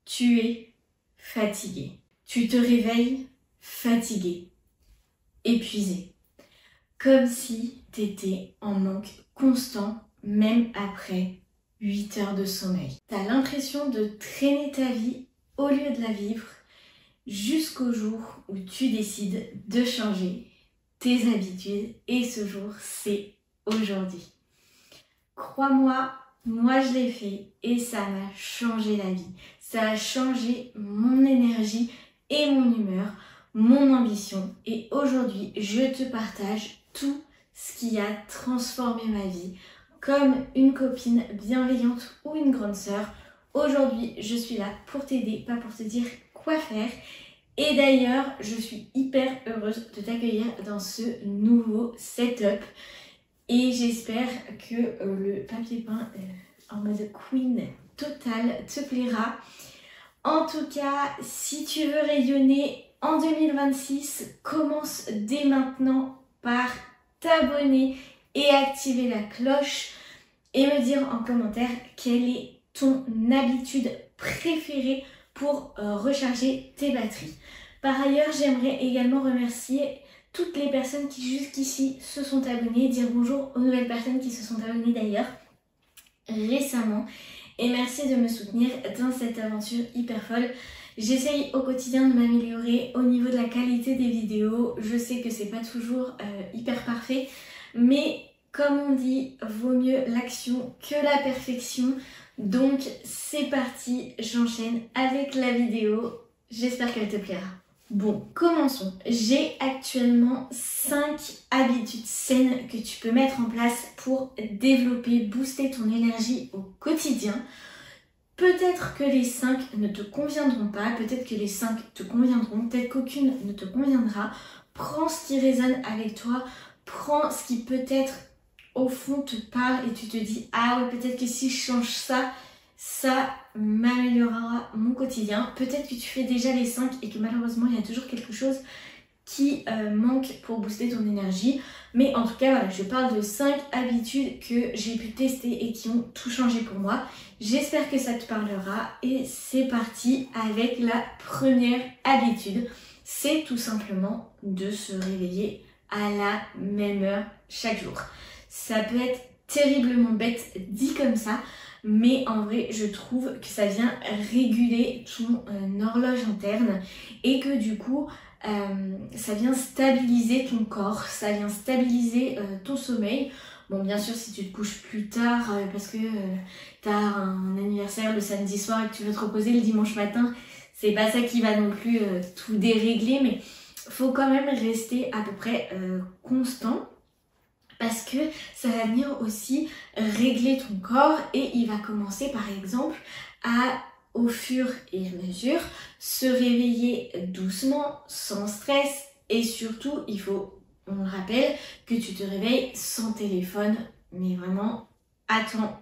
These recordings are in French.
Tu es fatigué. Tu te réveilles fatigué, épuisé. Comme si tu étais en manque constant, même après 8 heures de sommeil. Tu as l'impression de traîner ta vie au lieu de la vivre jusqu'au jour où tu décides de changer tes habitudes. Et ce jour, c'est aujourd'hui. Crois-moi, moi je l'ai fait et ça m'a changé la vie. Ça a changé mon énergie et mon humeur, mon ambition. Et aujourd'hui, je te partage tout ce qui a transformé ma vie. Comme une copine bienveillante ou une grande sœur, aujourd'hui, je suis là pour t'aider, pas pour te dire quoi faire. Et d'ailleurs, je suis hyper heureuse de t'accueillir dans ce nouveau setup. Et j'espère que le papier peint en mode queen total te plaira. En tout cas, si tu veux rayonner en 2026, commence dès maintenant par t'abonner et activer la cloche et me dire en commentaire quelle est ton habitude préférée pour recharger tes batteries. Par ailleurs, j'aimerais également remercier toutes les personnes qui jusqu'ici se sont abonnées, dire bonjour aux nouvelles personnes qui se sont abonnées d'ailleurs récemment. Et merci de me soutenir dans cette aventure hyper folle. J'essaye au quotidien de m'améliorer au niveau de la qualité des vidéos. Je sais que c'est pas toujours hyper parfait, mais comme on dit, vaut mieux l'action que la perfection. Donc c'est parti, j'enchaîne avec la vidéo. J'espère qu'elle te plaira. Bon, commençons. J'ai actuellement 5 habitudes saines que tu peux mettre en place pour développer, booster ton énergie au quotidien. Peut-être que les 5 ne te conviendront pas, peut-être que les 5 te conviendront, peut-être qu'aucune ne te conviendra. Prends ce qui résonne avec toi, prends ce qui peut-être au fond te parle et tu te dis « Ah ouais, peut-être que si je change ça, ça m'améliorera mon quotidien ». Peut-être que tu fais déjà les 5 et que malheureusement il y a toujours quelque chose qui manque pour booster ton énergie. Mais en tout cas, voilà, je parle de 5 habitudes que j'ai pu tester et qui ont tout changé pour moi. J'espère que ça te parlera et c'est parti avec la première habitude. C'est tout simplement de se réveiller à la même heure chaque jour. Ça peut être terriblement bête dit comme ça, mais en vrai je trouve que ça vient réguler ton horloge interne et que du coup ça vient stabiliser ton corps, ça vient stabiliser ton sommeil. Bon, bien sûr, si tu te couches plus tard parce que tu as un anniversaire le samedi soir et que tu veux te reposer le dimanche matin, c'est pas ça qui va non plus tout dérégler, mais faut quand même rester à peu près constant. Parce que ça va venir aussi régler ton corps et il va commencer par exemple à, au fur et à mesure, se réveiller doucement, sans stress et surtout, il faut, on le rappelle, que tu te réveilles sans téléphone, mais vraiment attends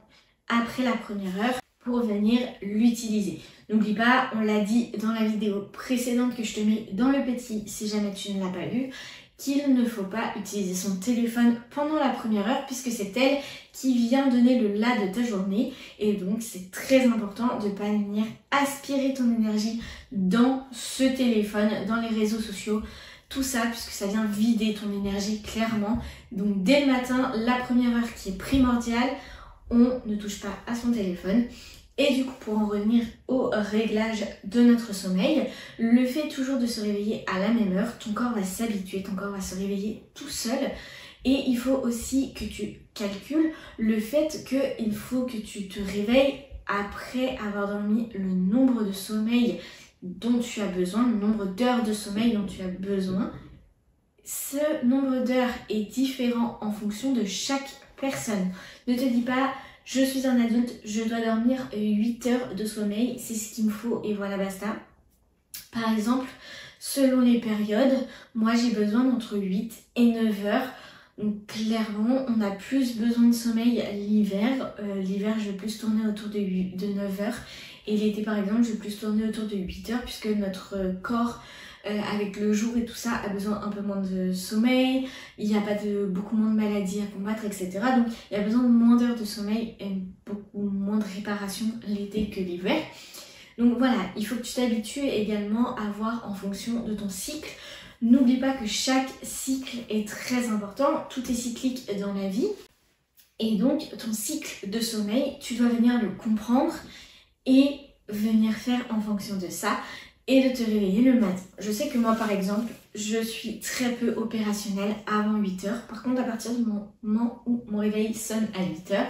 après la première heure pour venir l'utiliser. N'oublie pas, on l'a dit dans la vidéo précédente que je te mets dans le petit si jamais tu ne l'as pas vu, qu'il ne faut pas utiliser son téléphone pendant la première heure puisque c'est elle qui vient donner le là de ta journée et donc c'est très important de ne pas venir aspirer ton énergie dans ce téléphone, dans les réseaux sociaux, tout ça puisque ça vient vider ton énergie clairement. Donc dès le matin, la première heure qui est primordiale, on ne touche pas à son téléphone. Et du coup, pour en revenir au réglage de notre sommeil, le fait toujours de se réveiller à la même heure, ton corps va s'habituer, ton corps va se réveiller tout seul. Et il faut aussi que tu calcules le fait qu'il faut que tu te réveilles après avoir dormi le nombre de sommeil dont tu as besoin, le nombre d'heures de sommeil dont tu as besoin. Ce nombre d'heures est différent en fonction de chaque personne. Ne te dis pas... Je suis un adulte, je dois dormir 8 heures de sommeil, c'est ce qu'il me faut et voilà basta. Par exemple, selon les périodes, moi j'ai besoin d'entre 8 et 9 heures. Donc clairement, on a plus besoin de sommeil l'hiver. L'hiver, je vais plus tourner autour de 9 heures. Et l'été par exemple, je vais plus tourner autour de 8 heures puisque notre corps... avec le jour et tout ça, a besoin un peu moins de sommeil, il n'y a pas beaucoup moins de maladies à combattre, etc. Donc il y a besoin de moins d'heures de sommeil et beaucoup moins de réparation l'été que l'hiver. Donc voilà, il faut que tu t'habitues également à voir en fonction de ton cycle. N'oublie pas que chaque cycle est très important, tout est cyclique dans la vie. Et donc ton cycle de sommeil, tu dois venir le comprendre et venir faire en fonction de ça et de te réveiller le matin. Je sais que moi par exemple, je suis très peu opérationnelle avant 8h. Par contre à partir du moment où mon réveil sonne à 8h,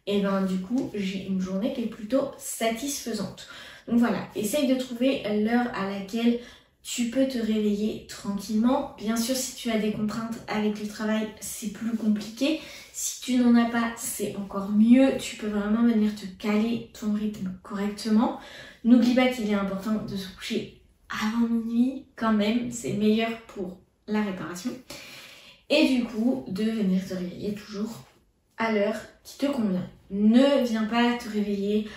et ben du coup j'ai une journée qui est plutôt satisfaisante. Donc voilà, essaye de trouver l'heure à laquelle tu peux te réveiller tranquillement. Bien sûr, si tu as des contraintes avec le travail, c'est plus compliqué. Si tu n'en as pas, c'est encore mieux. Tu peux vraiment venir te caler ton rythme correctement. N'oublie pas qu'il est important de se coucher avant minuit quand même. C'est meilleur pour la réparation. Et du coup, de venir te réveiller toujours à l'heure qui te convient. Ne viens pas te réveiller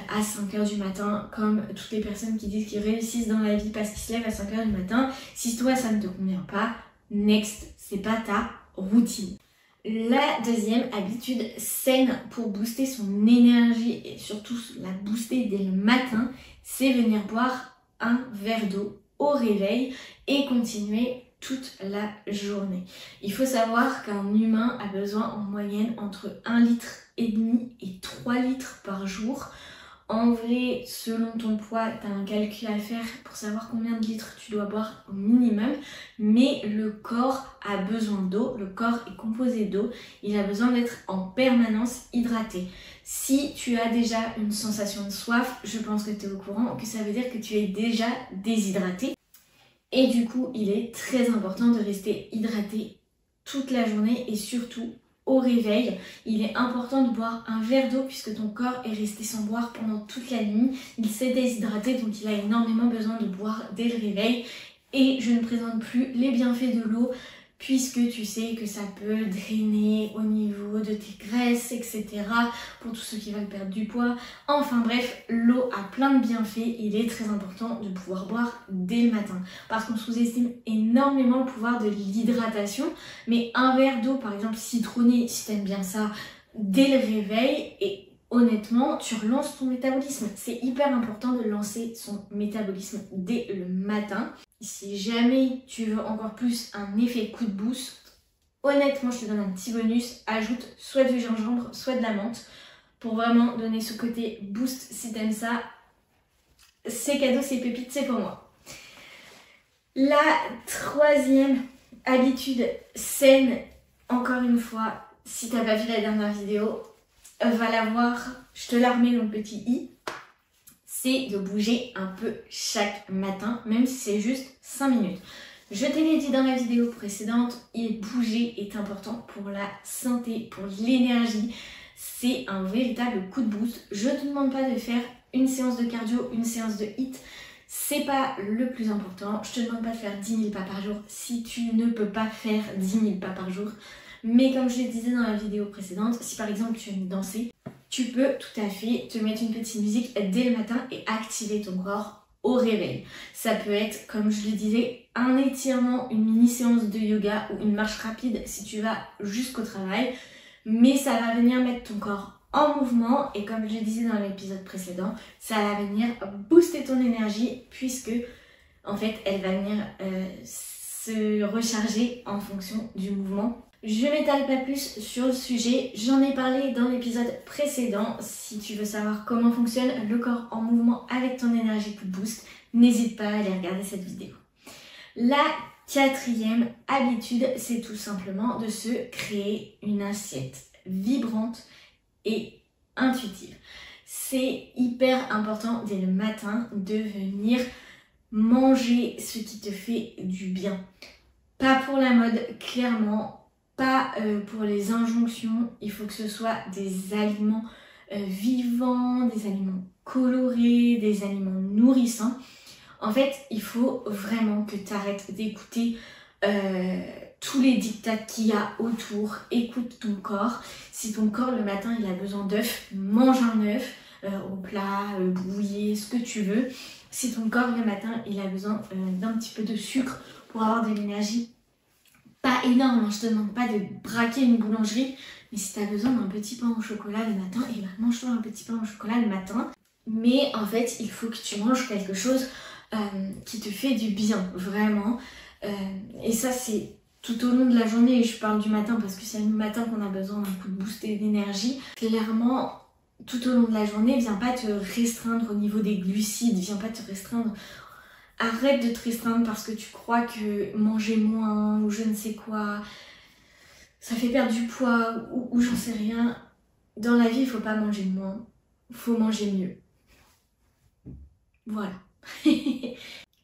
à 5h du matin comme toutes les personnes qui disent qu'ils réussissent dans la vie parce qu'ils se lèvent à 5h du matin. Si toi ça ne te convient pas, next, c'est pas ta routine. La deuxième habitude saine pour booster son énergie et surtout la booster dès le matin, c'est venir boire un verre d'eau au réveil et continuer toute la journée. Il faut savoir qu'un humain a besoin en moyenne entre 1,5 litre et 3 litres par jour. En vrai, selon ton poids, tu as un calcul à faire pour savoir combien de litres tu dois boire au minimum. Mais le corps a besoin d'eau, le corps est composé d'eau, il a besoin d'être en permanence hydraté. Si tu as déjà une sensation de soif, je pense que tu es au courant, que ça veut dire que tu es déjà déshydraté. Et du coup, il est très important de rester hydraté toute la journée et surtout au réveil. Il est important de boire un verre d'eau puisque ton corps est resté sans boire pendant toute la nuit. Il s'est déshydraté donc il a énormément besoin de boire dès le réveil. Et je ne présente plus les bienfaits de l'eau puisque tu sais que ça peut drainer au niveau de tes graisses, etc. pour tous ceux qui veulent perdre du poids. Enfin bref, l'eau a plein de bienfaits. Il est très important de pouvoir boire dès le matin parce qu'on sous-estime énormément le pouvoir de l'hydratation. Mais un verre d'eau, par exemple citronné, si t'aimes bien ça, dès le réveil, et honnêtement, tu relances ton métabolisme. C'est hyper important de lancer son métabolisme dès le matin. Si jamais tu veux encore plus un effet coup de boost, honnêtement, je te donne un petit bonus. Ajoute soit du gingembre, soit de la menthe pour vraiment donner ce côté boost. Si t'aimes ça, c'est cadeau, c'est pépite, c'est pour moi. La troisième habitude saine, encore une fois, si t'as pas vu la dernière vidéo, va la voir, je te la remets dans le petit i, c'est de bouger un peu chaque matin, même si c'est juste 5 minutes. Je te l'ai dit dans la vidéo précédente, bouger est important pour la santé, pour l'énergie. C'est un véritable coup de boost. Je ne te demande pas de faire une séance de cardio, une séance de HIIT. C'est pas le plus important. Je te demande pas de faire 10 000 pas par jour si tu ne peux pas faire 10 000 pas par jour. Mais comme je le disais dans la vidéo précédente, si par exemple tu aimes danser, tu peux tout à fait te mettre une petite musique dès le matin et activer ton corps au réveil. Ça peut être, comme je le disais, un étirement, une mini séance de yoga ou une marche rapide si tu vas jusqu'au travail. Mais ça va venir mettre ton corps en mouvement et comme je le disais dans l'épisode précédent, ça va venir booster ton énergie puisque en fait elle va venir se recharger en fonction du mouvement. Je m'étale pas plus sur le sujet, j'en ai parlé dans l'épisode précédent. Si tu veux savoir comment fonctionne le corps en mouvement avec ton énergie coup de boost, n'hésite pas à aller regarder cette vidéo. La quatrième habitude, c'est tout simplement de se créer une assiette vibrante et intuitive. C'est hyper important dès le matin de venir manger ce qui te fait du bien. Pas pour la mode, clairement. Pas pour les injonctions, il faut que ce soit des aliments vivants, des aliments colorés, des aliments nourrissants. En fait, il faut vraiment que tu arrêtes d'écouter tous les dictats qu'il y a autour. Écoute ton corps. Si ton corps le matin il a besoin d'œufs, mange un œuf au plat, brouillé, ce que tu veux. Si ton corps le matin il a besoin d'un petit peu de sucre pour avoir de l'énergie, pas énorme, je te demande pas de braquer une boulangerie, mais si tu as besoin d'un petit pain au chocolat le matin, et ben mange-toi un petit pain au chocolat le matin. Mais en fait, il faut que tu manges quelque chose qui te fait du bien, vraiment. Et ça, c'est tout au long de la journée. Je parle du matin parce que c'est le matin qu'on a besoin d'un coup de boost et d'énergie. Clairement, tout au long de la journée, viens pas te restreindre au niveau des glucides, viens pas te restreindre. Arrête de te restreindre parce que tu crois que manger moins ou je ne sais quoi, ça fait perdre du poids ou j'en sais rien. Dans la vie, il faut pas manger moins, il faut manger mieux. Voilà.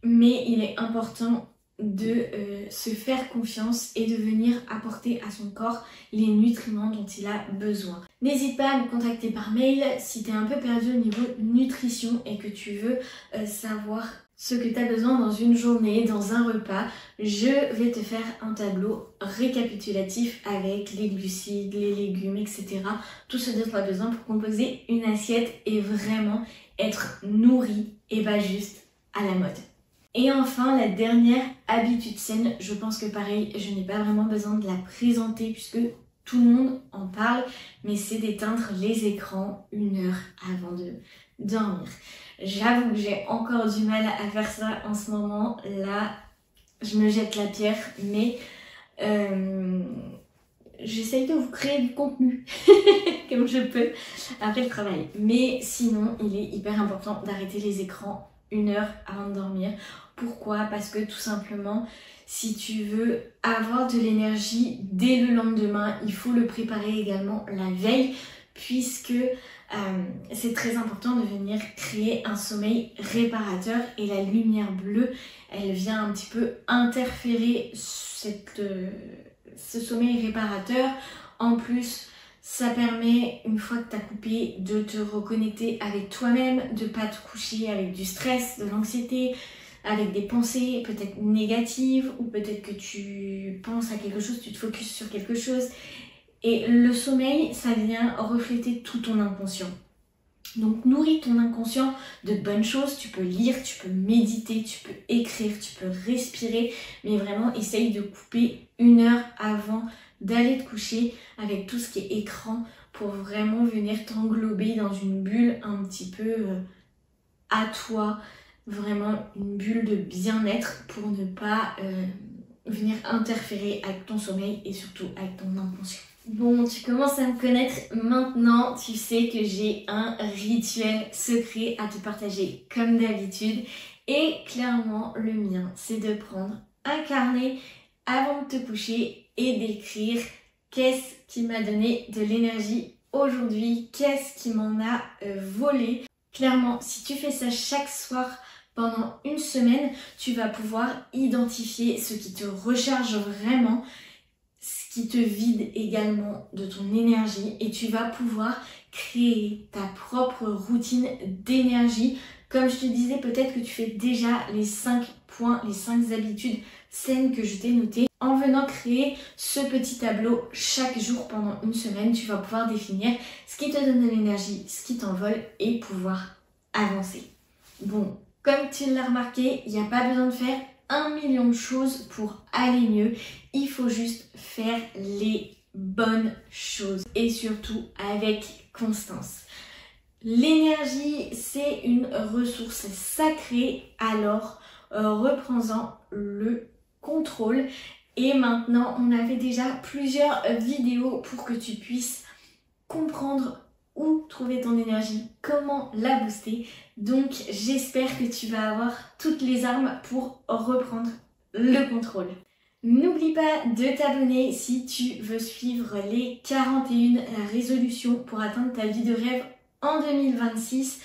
Mais il est important de se faire confiance et de venir apporter à son corps les nutriments dont il a besoin. N'hésite pas à me contacter par mail si tu es un peu perdu au niveau nutrition et que tu veux savoir ce que tu as besoin dans une journée, dans un repas. Je vais te faire un tableau récapitulatif avec les glucides, les légumes, etc. Tout ce dont tu as besoin pour composer une assiette et vraiment être nourri et pas juste à la mode. Et enfin, la dernière habitude saine, je pense que pareil, je n'ai pas vraiment besoin de la présenter puisque tout le monde en parle, mais c'est d'éteindre les écrans 1 heure avant de dormir. J'avoue que j'ai encore du mal à faire ça en ce moment. Là, je me jette la pierre, mais j'essaye de vous créer du contenu comme je peux après le travail. Mais sinon, il est hyper important d'arrêter les écrans 1 heure avant de dormir. Pourquoi? Parce que tout simplement, si tu veux avoir de l'énergie dès le lendemain, il faut le préparer également la veille, puisque c'est très important de venir créer un sommeil réparateur et la lumière bleue, elle vient un petit peu interférer ce sommeil réparateur. En plus, ça permet, une fois que tu as coupé, de te reconnecter avec toi-même, de pas te coucher avec du stress, de l'anxiété, avec des pensées peut-être négatives ou peut-être que tu penses à quelque chose, tu te focuses sur quelque chose. Et le sommeil, ça vient refléter tout ton inconscient. Donc nourris ton inconscient de bonnes choses, tu peux lire, tu peux méditer, tu peux écrire, tu peux respirer, mais vraiment essaye de couper 1 heure avant d'aller te coucher avec tout ce qui est écran pour vraiment venir t'englober dans une bulle un petit peu à toi, vraiment une bulle de bien-être pour ne pas venir interférer avec ton sommeil et surtout avec ton inconscient. Bon, tu commences à me connaître maintenant, tu sais que j'ai un rituel secret à te partager comme d'habitude et clairement le mien c'est de prendre un carnet avant de te coucher et d'écrire qu'est-ce qui m'a donné de l'énergie aujourd'hui, qu'est-ce qui m'en a volé. Clairement, si tu fais ça chaque soir pendant 1 semaine, tu vas pouvoir identifier ce qui te recharge vraiment, ce qui te vide également de ton énergie et tu vas pouvoir créer ta propre routine d'énergie. Comme je te disais, peut-être que tu fais déjà les 5 points, les 5 habitudes saines que je t'ai notées. En venant créer ce petit tableau chaque jour pendant 1 semaine, tu vas pouvoir définir ce qui te donne de l'énergie, ce qui t'envole et pouvoir avancer. Bon, comme tu l'as remarqué, il n'y a pas besoin de faire 1 million de choses pour aller mieux. Il faut juste faire les bonnes choses et surtout avec constance. L'énergie, c'est une ressource sacrée, alors reprends-en le contrôle. Et maintenant, on avait déjà plusieurs vidéos pour que tu puisses comprendre où trouver ton énergie, comment la booster. Donc j'espère que tu vas avoir toutes les armes pour reprendre le contrôle. N'oublie pas de t'abonner si tu veux suivre les 41 résolutions pour atteindre ta vie de rêve en 2026.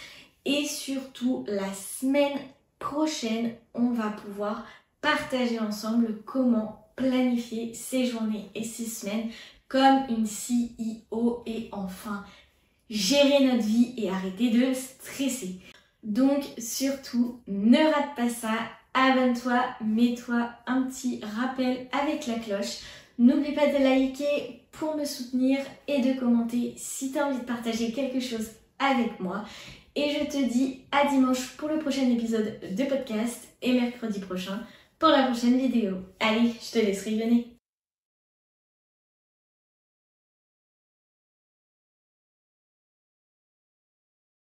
Et surtout, la semaine prochaine, on va pouvoir partager ensemble comment planifier ses journées et ses semaines comme une CEO et enfin gérer notre vie et arrêter de stresser. Donc surtout, ne rate pas ça, abonne-toi, mets-toi un petit rappel avec la cloche. N'oublie pas de liker pour me soutenir et de commenter si tu as envie de partager quelque chose avec moi. Et je te dis à dimanche pour le prochain épisode de podcast et mercredi prochain pour la prochaine vidéo. Allez, je te laisse rayonner.